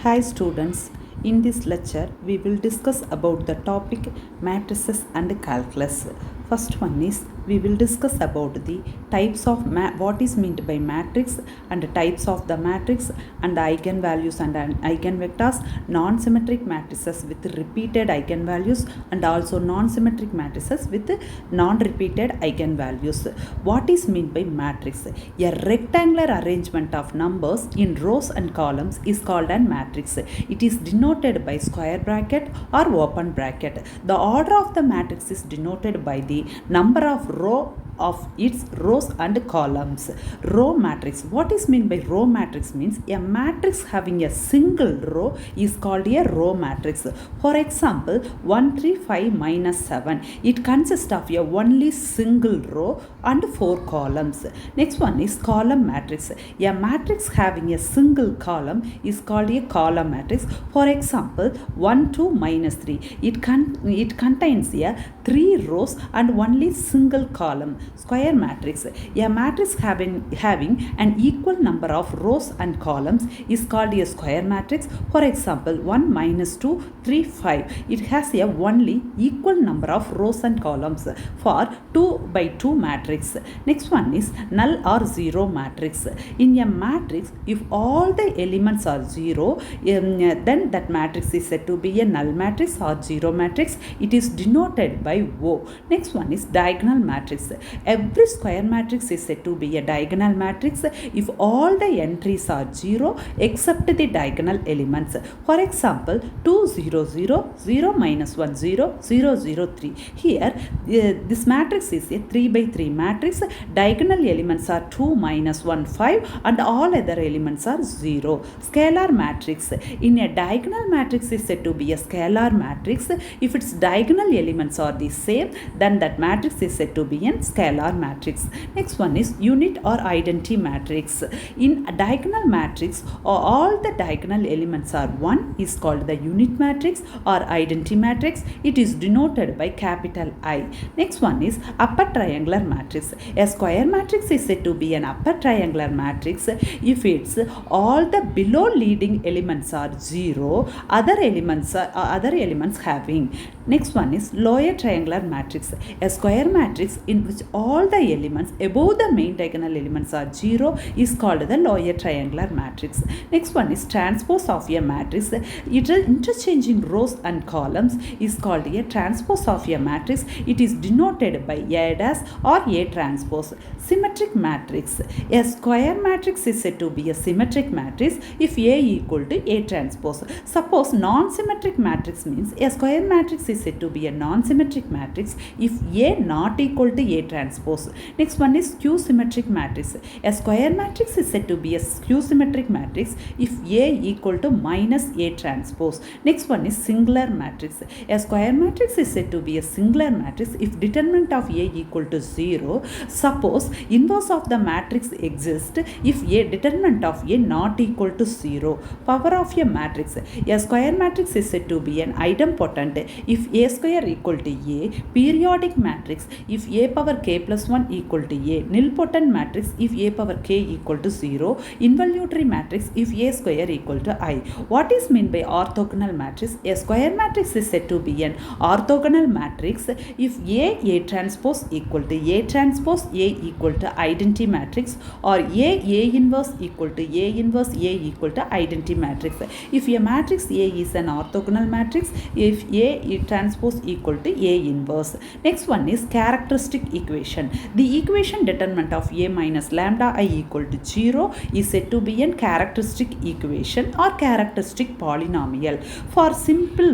Hi students, in this lecture we will discuss about the topic matrices and calculus. First one is we will discuss about the types of what is meant by matrix and types of the matrix and eigenvalues and eigenvectors, non-symmetric matrices with repeated eigenvalues and also non-symmetric matrices with non-repeated eigenvalues. What is meant by matrix? A rectangular arrangement of numbers in rows and columns is called an matrix. It is denoted by square bracket or open bracket. The order of the matrix is denoted by the number of its rows and columns. Row matrix. What is meant by row matrix means a matrix having a single row is called a row matrix. For example, 1, 3, 5 minus 7. It consists of a only single row and 4 columns. Next one is column matrix. A matrix having a single column is called a column matrix. For example, 1, 2 minus 3. It contains a 3 rows and only single column. Square matrix. A matrix having an equal number of rows and columns is called a square matrix. For example, 1 minus 2, 3, 5. It has a only equal number of rows and columns for 2 by 2 matrix. Next one is null or zero matrix. In a matrix, if all the elements are 0, then that matrix is said to be a null matrix or zero matrix. It is denoted by O. Next one is diagonal matrix. Every square matrix is said to be a diagonal matrix if all the entries are 0 except the diagonal elements. For example, 2, 0, 0, 0 minus 1, 0, 0, 0, 3. Here, this matrix is a 3 by 3 matrix. Diagonal elements are 2 minus 1, 5 and all other elements are 0. Scalar matrix. In a diagonal matrix is said to be a scalar matrix. If its diagonal elements are the same, then that matrix is said to be a scalar matrix. Next one is unit or identity matrix. In a diagonal matrix, all the diagonal elements are 1 is called the unit matrix or identity matrix. It is denoted by capital I. Next one is upper triangular matrix. A square matrix is said to be an upper triangular matrix if its all the below leading elements are 0, other elements having. Next one is lower triangular matrix. A square matrix in which all the elements above the main diagonal elements are 0 is called the lower triangular matrix. Next one is transpose of a matrix. Interchanging rows and columns is called a transpose of a matrix. It is denoted by A dash or A transpose. Symmetric matrix. A square matrix is said to be a symmetric matrix if A equal to A transpose. Suppose non-symmetric matrix means a square matrix is said to be a non-symmetric matrix if A not equal to A transpose. Next one is skew-symmetric matrix. A square matrix is said to be a skew-symmetric matrix if A equal to minus A transpose. Next one is singular matrix. A square matrix is said to be a singular matrix if determinant of A equal to 0. Suppose inverse of the matrix exists if A determinant of A not equal to 0. Power of a matrix. A square matrix is said to be an idempotent if A square equal to A. Periodic matrix if A power k plus 1 equal to A. Nilpotent matrix if A power k equal to 0. Involutory matrix if A square equal to I. What is meant by orthogonal matrix? A square matrix is said to be an orthogonal matrix if A transpose equal to A transpose A equal to identity matrix or A inverse equal to A inverse A equal to identity matrix. If a matrix A is an orthogonal matrix if A transpose equal to A inverse. Next one is characteristic equation. The equation determinant of A minus lambda I equal to 0 is said to be a characteristic equation or characteristic polynomial. For simple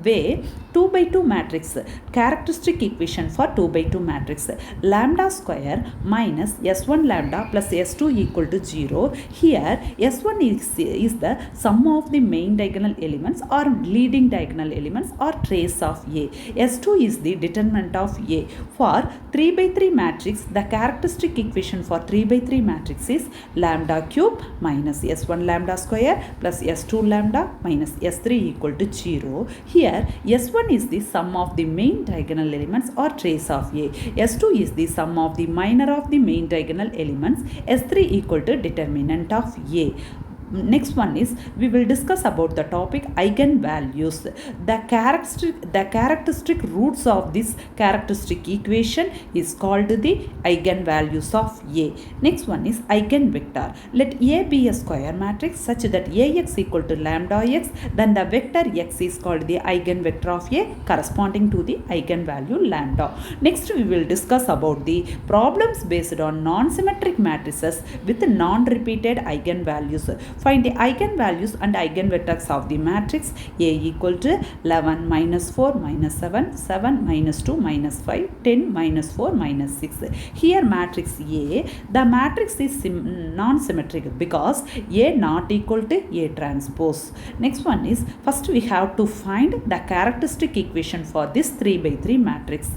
way, 2 by 2 matrix. Characteristic equation for 2 by 2 matrix. Lambda square minus S1 lambda plus S2 equal to 0. Here S1 is the sum of the main diagonal elements or leading diagonal elements or trace of A. S2 is the determinant of A. For 3 by 3 matrix, the characteristic equation for 3 by 3 matrix is lambda cube minus S1 lambda square plus S2 lambda minus S3 equal to 0. Here S1 is the sum of the main diagonal elements or trace of A. S2 is the sum of the minor of the main diagonal elements. S3 equal to determinant of A. Next one is we will discuss about the topic eigenvalues. The characteristic roots of this characteristic equation is called the eigenvalues of A. Next one is eigenvector. Let A be a square matrix such that Ax equal to lambda x, then the vector x is called the eigenvector of A corresponding to the eigenvalue lambda. Next we will discuss about the problems based on non-symmetric matrices with non-repeated eigenvalues. Find the eigenvalues and eigenvectors of the matrix A equal to 11 minus 4 minus 7, 7 minus 2 minus 5, 10 minus 4 minus 6. Here matrix A, the matrix is non-symmetric because A not equal to A transpose. Next one is first we have to find the characteristic equation for this 3 by 3 matrix.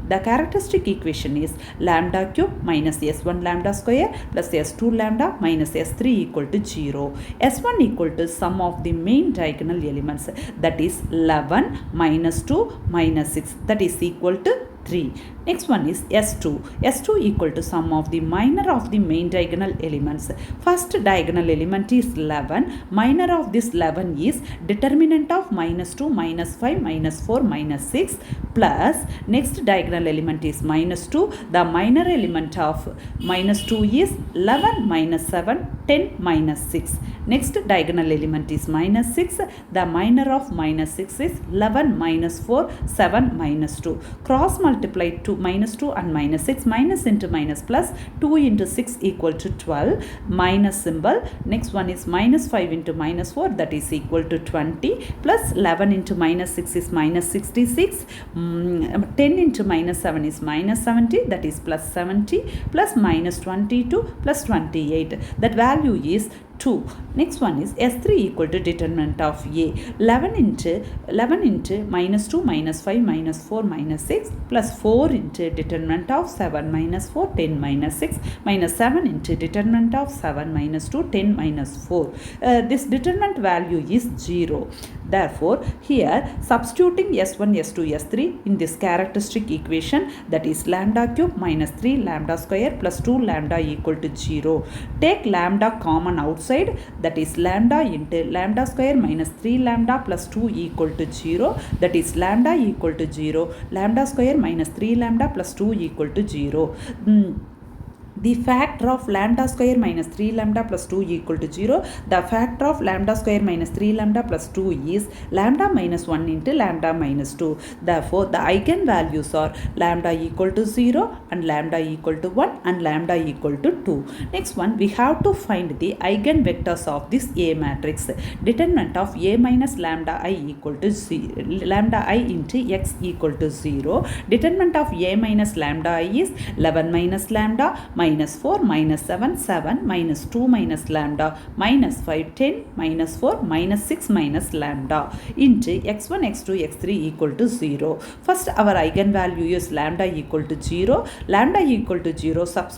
The characteristic equation is lambda cube minus s1 lambda square plus s2 lambda minus s3 equal to 0. S1 equal to sum of the main diagonal elements, that is 11 minus 2 minus 6, that is equal to 3. Next one is S2. S2 equal to sum of the minor of the main diagonal elements. First diagonal element is 11. Minor of this 11 is determinant of minus 2, minus 5, minus 4, minus 6 plus next diagonal element is minus 2. The minor element of minus 2 is 11 minus 7, 10 minus 6. Next diagonal element is minus 6. The minor of minus 6 is 11 minus 4, 7 minus 2. Cross multiply 2 minus 2 and minus 6, minus into minus plus 2 into 6 equal to 12, minus symbol. Next one is minus 5 into minus 4, that is equal to 20, plus 11 into minus 6 is minus 66, 10 into minus 7 is minus 70, that is plus 70, plus minus 22 plus 28, that value is 2. Next one is S3 equal to determinant of A. 11 into minus 2 minus 5 minus 4 minus 6 plus 4 into determinant of 7 minus 4, 10 minus 6 minus 7 into determinant of 7 minus 2, 10 minus 4. This determinant value is 0. Therefore, here substituting S1, S2, S3 in this characteristic equation, that is lambda cube minus 3 lambda square plus 2 lambda equal to 0. Take lambda common outside, that is lambda into lambda square minus 3 lambda plus 2 equal to 0, that is lambda equal to 0. Lambda square minus 3 lambda plus 2 equal to 0. The factor of lambda square minus 3 lambda plus 2 equal to 0. The factor of lambda square minus 3 lambda plus 2 is lambda minus 1 into lambda minus 2. Therefore, the eigenvalues are lambda equal to 0 and lambda equal to 1 and lambda equal to 2. Next one, we have to find the eigenvectors of this A matrix. Determinant of A minus lambda I equal to 0, lambda I into x equal to 0. Determinant of A minus lambda I is 11 minus lambda minus 4 minus 7, 7 minus 2 minus lambda minus 5, 10 minus 4 minus 6 minus lambda into x1, x2, x3 equal to 0. First our eigenvalue is lambda equal to 0. Lambda equal to 0, substitute